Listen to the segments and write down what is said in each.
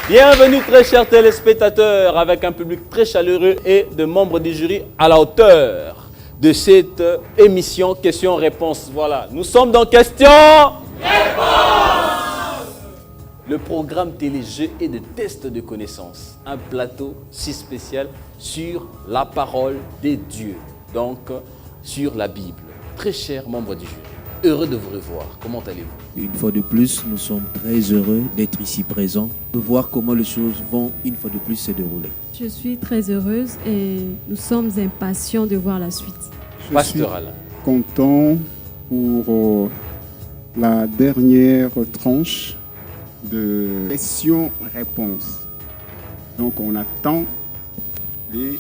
Bienvenue très chers téléspectateurs, avec un public très chaleureux et de membres du jury à la hauteur de cette émission Questions-Réponses. Voilà, nous sommes dans Questions-Réponses. Le programme télé-jeu et de tests de connaissances. Un plateau si spécial sur la parole des dieux, donc sur la Bible. Très chers membres du jury, heureux de vous revoir. Comment allez-vous? Une fois de plus, nous sommes très heureux d'être ici présents, de voir comment les choses vont une fois de plus se dérouler. Je suis très heureuse et nous sommes impatients de voir la suite. Je suis content pour la dernière tranche de questions-réponses. Donc on attend les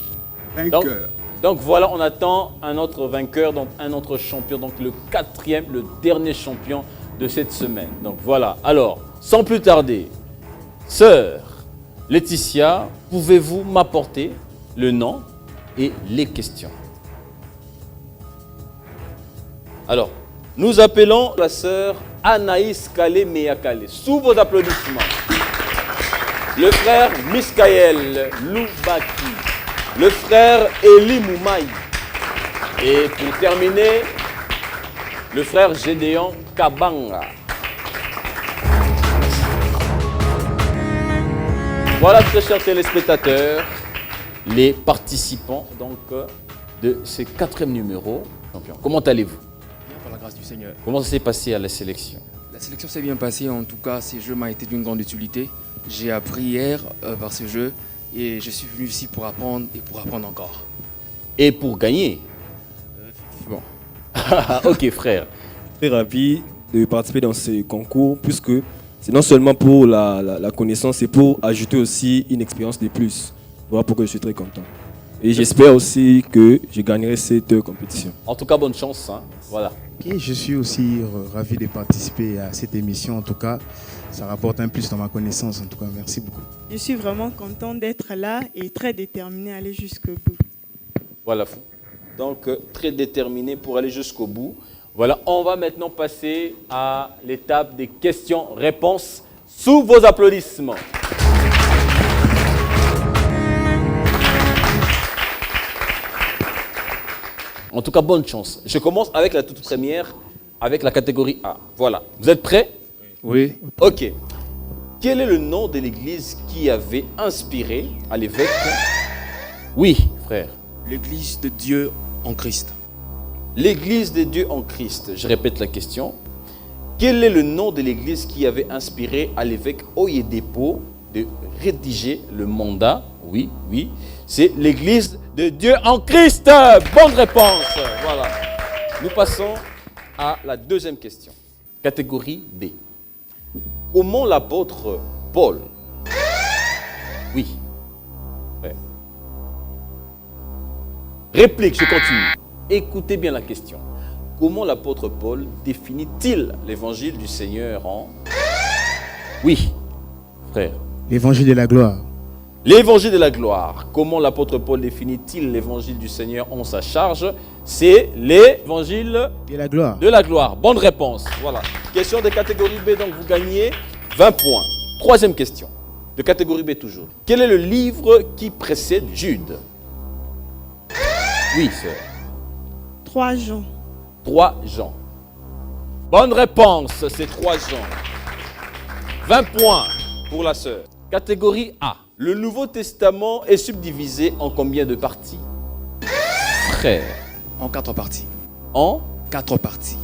vainqueurs. Donc voilà, on attend un autre vainqueur, donc un autre champion, donc le quatrième, le dernier champion de cette semaine. Donc voilà, alors, sans plus tarder, sœur Laetitia, pouvez-vous m'apporter le nom et les questions? Alors, nous appelons la sœur Anaïs Kale Meakale. Sous vos applaudissements, le frère Miskaël Loubaki, le frère Eli Moumaï. Et pour terminer, le frère Gédéon Kabanga. Voilà, très chers téléspectateurs, les participants donc, de ce quatrième numéro. Comment allez-vous? Bien, par la grâce du Seigneur. Comment ça s'est passé à la sélection? La sélection s'est bien passée, en tout cas, ce jeu m'a été d'une grande utilité. J'ai appris hier par ce jeu et je suis venu ici pour apprendre et pour apprendre encore. Et pour gagner? Bon. Ok frère. Très ravi de participer dans ce concours puisque c'est non seulement pour la connaissance, c'est pour ajouter aussi une expérience de plus. Voilà pourquoi je suis très content. Et j'espère aussi que je gagnerai cette compétition. En tout cas, bonne chance. Hein. Voilà. Et je suis aussi ravi de participer à cette émission. En tout cas, ça rapporte un plus dans ma connaissance. En tout cas, merci beaucoup. Je suis vraiment content d'être là et très déterminé à aller jusqu'au bout. Voilà. Donc, très déterminé pour aller jusqu'au bout. Voilà, on va maintenant passer à l'étape des questions-réponses sous vos applaudissements. En tout cas, bonne chance. Je commence avec la toute première, avec la catégorie A. Voilà. Vous êtes prêts? Oui. Ok. Quel est le nom de l'église qui avait inspiré à l'évêque? Oui, frère. L'Église de Dieu en Christ. L'église de Dieu en Christ. Je répète la question. Quel est le nom de l'église qui avait inspiré à l'évêque Oyedepo de rédiger le mandat? Oui, oui. C'est l'église de Dieu en Christ. Bonne réponse. Voilà. Nous passons à la deuxième question. Catégorie B. Comment l'apôtre Paul... Oui. Ouais. Réplique, je continue. Écoutez bien la question. Comment l'apôtre Paul définit-il l'évangile du Seigneur en... Oui, frère. L'évangile de la gloire. L'évangile de la gloire. Comment l'apôtre Paul définit-il l'évangile du Seigneur en sa charge? C'est l'évangile de la gloire. De la gloire. Bonne réponse. Voilà. Question de catégorie B, donc vous gagnez 20 points. Troisième question. De catégorie B toujours. Quel est le livre qui précède Jude? Oui, sœur. 3 Jean. 3 Jean. Bonne réponse, c'est 3 Jean. 20 points pour la sœur. Catégorie A. Le Nouveau Testament est subdivisé en combien de parties? Frère. En 4 parties. En 4 parties.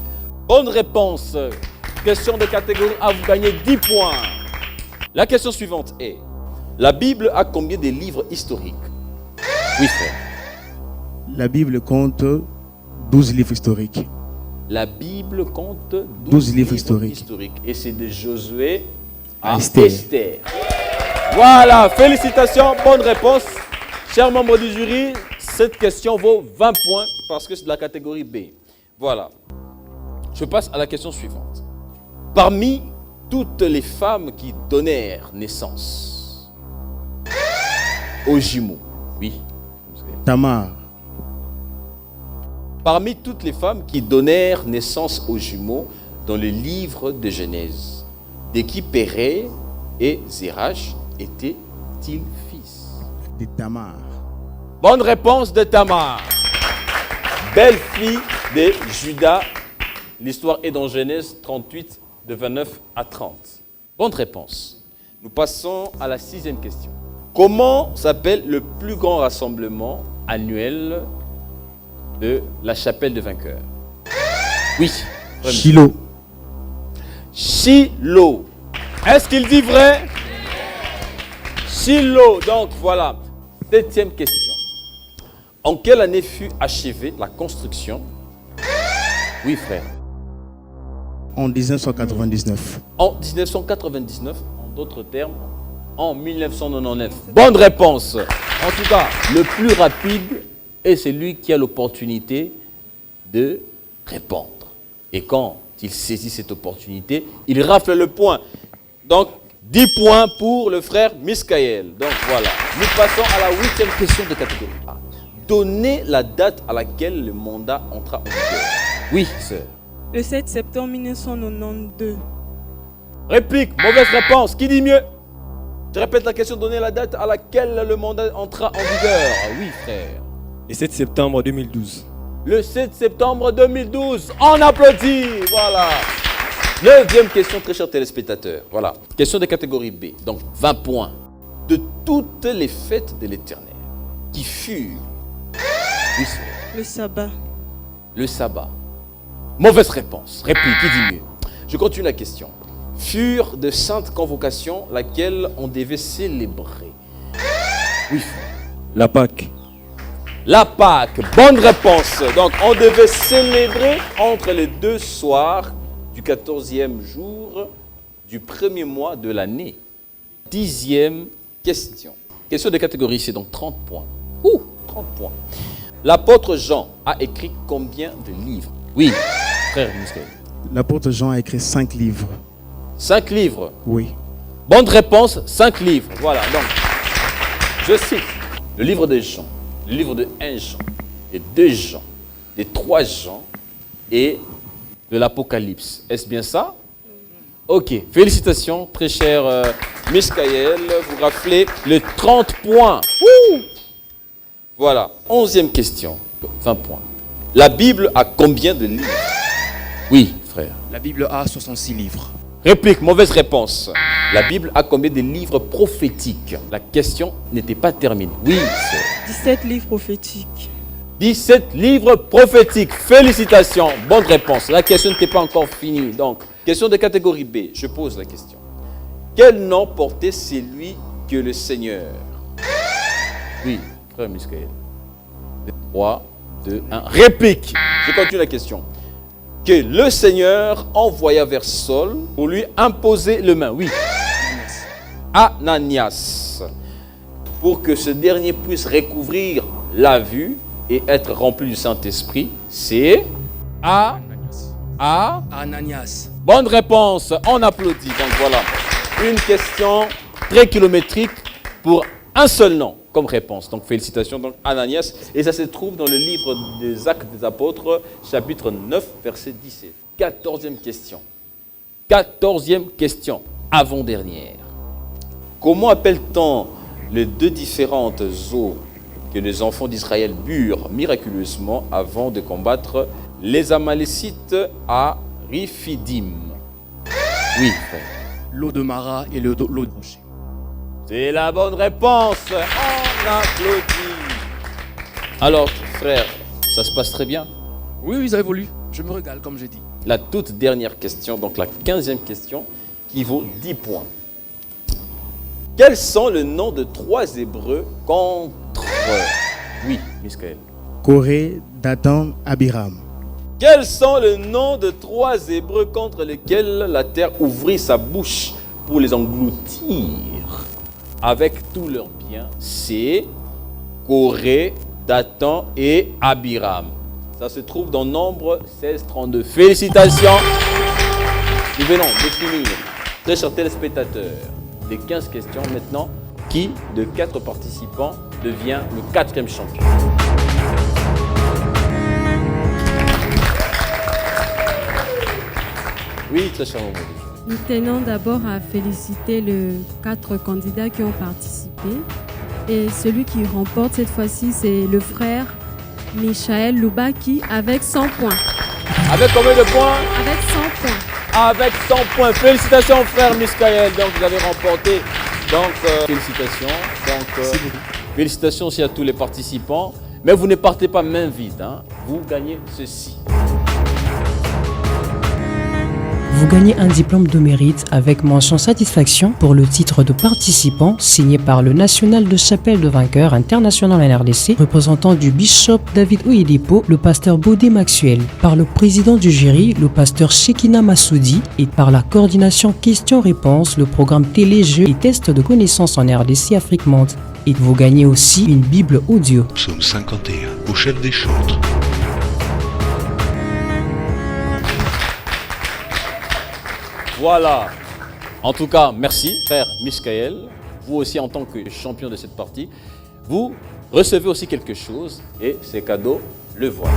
Bonne réponse. Question de catégorie A, vous gagnez 10 points. La question suivante est, la Bible a combien de livres historiques? Oui, frère. La Bible compte 12 livres historiques. La Bible compte 12 livres historiques. Et c'est de Josué à Esther. Esther. Voilà, félicitations, bonne réponse. Chers membres du jury, cette question vaut 20 points parce que c'est de la catégorie B. Voilà. Je passe à la question suivante. Parmi toutes les femmes qui donnèrent naissance aux jumeaux, oui. Tamar. Parmi toutes les femmes qui donnèrent naissance aux jumeaux dans le livre de Genèse, de qui Péré et Zérach était-il fils? De Tamar. Bonne réponse de Tamar. Belle fille de Judas. L'histoire est dans Genèse 38, de 29 à 30. Bonne réponse. Nous passons à la 6e question. Comment s'appelle le plus grand rassemblement annuel de la chapelle de vainqueurs? Oui. Shiloh. Shiloh. Est-ce qu'il dit vrai? Shiloh. Donc voilà. 7e question. En quelle année fut achevée la construction? Oui, frère. En 1999. En 1999, en d'autres termes, en 1999. Bonne réponse. En tout cas, le plus rapide est celui qui a l'opportunité de répondre. Et quand il saisit cette opportunité, il rafle le point. Donc, 10 points pour le frère Miskaël. Donc voilà. Nous passons à la 8e question de catégorie A. Donnez la date à laquelle le mandat entra en vigueur. Oui, sœur. Le 7 septembre 1992. Réplique, mauvaise réponse. Qui dit mieux? Je répète la question, donnez la date à laquelle le mandat entra en vigueur. Oui, frère. Le 7 septembre 2012. Le 7 septembre 2012. On applaudit. Voilà. 9e question, très chers téléspectateurs. Voilà. Question de catégorie B. Donc, 20 points. De toutes les fêtes de l'Éternel qui furent... Oui, frère. Le sabbat. Le sabbat. Mauvaise réponse. Réplique, qui dit mieux? Je continue la question. Furent de saintes convocations, laquelle on devait célébrer. Oui, frère. La Pâque. La Pâque. Bonne réponse. Donc, on devait célébrer entre les 2 soirs du 14e jour du 1er mois de l'année. 10e question. Question de catégorie C, donc 30 points. 30 points. L'apôtre Jean a écrit combien de livres? Oui, frère Miskaël. L'apôtre Jean a écrit 5 livres. 5 livres. Oui. Bonne réponse, 5 livres. Voilà, donc, je cite le livre de Jean, le livre de 1 Jean, de 2 Jean, de 3 Jean et de l'Apocalypse. Est-ce bien ça? Ok, félicitations, très cher Miskaël. Vous raflez les 30 points. Voilà, 11e question, 20 points. La Bible a combien de livres? Oui, frère. La Bible a 66 livres. Réplique, mauvaise réponse. La Bible a combien de livres prophétiques? La question n'était pas terminée. Oui, frère. 17 livres prophétiques. 17 livres prophétiques. Félicitations. Bonne réponse. La question n'était pas encore finie. Donc, question de catégorie B. Je pose la question. Quel nom portait celui que le Seigneur? Oui, frère Miskaël. 3, 2, 1. Réplique. Je continue la question. Que le Seigneur envoya vers Saul pour lui imposer le main. Oui. Ananias. Pour que ce dernier puisse recouvrir la vue et être rempli du Saint-Esprit, c'est Ananias. Bonne réponse, on applaudit. Donc voilà, une question très kilométrique pour un seul nom comme réponse. Donc félicitations, donc Ananias. Et ça se trouve dans le livre des Actes des Apôtres, chapitre 9, verset 17. 14e question. 14e question, avant-dernière. Comment appelle-t-on les 2 différentes eaux que les enfants d'Israël burent miraculeusement avant de combattre les Amalécites à Riphidim? Oui, frère. L'eau de Mara et l'eau de rocher. C'est la bonne réponse. On applaudit. Alors, frère, ça se passe très bien? Oui, ça évolue. Je me régale, comme j'ai dit. La toute dernière question, donc la 15e question, qui vaut 10 points. Quels sont les noms de 3 Hébreux contre... Oui, Miskaël. Corée, Dathan, Abiram. Quels sont les noms de 3 Hébreux contre lesquels la terre ouvrit sa bouche pour les engloutir avec tous leurs biens? C'est Corée, Dathan et Abiram. Ça se trouve dans Nombre 16, 32. Félicitations. Nous venons de finir. Très chers téléspectateurs, les 15 questions maintenant. Qui de 4 participants devient le 4e champion? Oui, très cher Mamadou. Nous tenons d'abord à féliciter les 4 candidats qui ont participé. Et celui qui remporte cette fois-ci, c'est le frère Michael Loubaki avec 100 points. Avec combien de points? Avec 100 points. Avec 100 points. Félicitations frère Michael. Donc vous avez remporté. Donc félicitations. Donc félicitations aussi à tous les participants. Mais vous ne partez pas main vide. Hein. Vous gagnez ceci. Vous gagnez un diplôme de mérite avec mention satisfaction pour le titre de participant signé par le National de Chapelle de Vainqueur international en RDC, représentant du bishop David Oyedepo, le pasteur Bodé Maxwell, par le président du jury, le pasteur Shekina Massoudi, et par la coordination questions-réponses, le programme télé-jeux et tests de connaissances en RDC Afrique Monde. Et vous gagnez aussi une Bible audio. Psaume 51, au chef des chantres. Voilà. En tout cas, merci, frère Michael. Vous aussi, en tant que champion de cette partie, vous recevez aussi quelque chose et ces cadeaux, le voilà.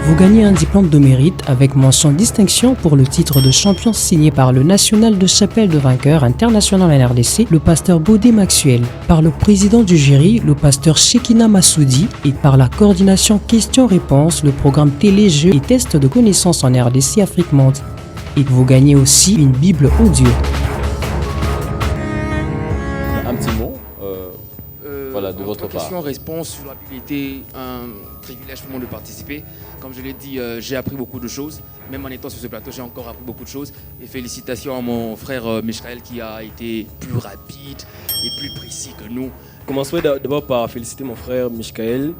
Vous gagnez un diplôme de mérite avec mention distinction pour le titre de champion signé par le National de Chapelle de Vainqueur international en RDC, le pasteur Bodé Maxwell, par le président du jury, le pasteur Shekina Massoudi, et par la coordination questions-réponses, le programme télé-jeux et tests de connaissances en RDC Afrique Monde. Et vous gagnez aussi une Bible audio. Un petit mot voilà, de votre part. Question-réponse sur la Bible était un privilège pour moi de participer. Comme je l'ai dit, j'ai appris beaucoup de choses. Même en étant sur ce plateau, j'ai encore appris beaucoup de choses. Et félicitations à mon frère Michael qui a été plus rapide et plus précis que nous. Commençons d'abord par féliciter mon frère Michael.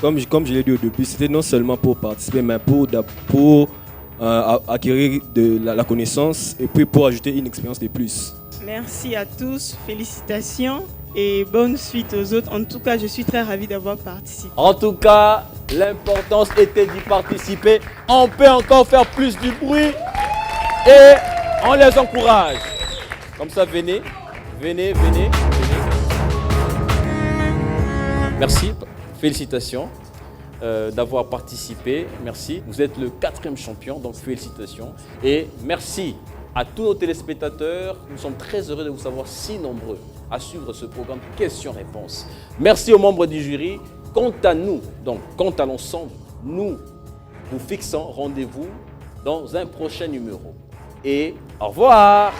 Comme je l'ai dit au début, c'était non seulement pour participer, mais pour acquérir de la connaissance et puis pour ajouter une expérience de plus. Merci à tous, félicitations et bonne suite aux autres. En tout cas, je suis très ravie d'avoir participé. En tout cas, l'importance était d'y participer. On peut encore faire plus du bruit et on les encourage. Comme ça, venez. Merci, félicitations d'avoir participé. Merci. Vous êtes le 4e champion, donc félicitations. Et merci à tous nos téléspectateurs. Nous sommes très heureux de vous savoir si nombreux à suivre ce programme questions-réponses. Merci aux membres du jury. Quant à nous, donc quant à l'ensemble, nous vous fixons rendez-vous dans un prochain numéro. Et au revoir!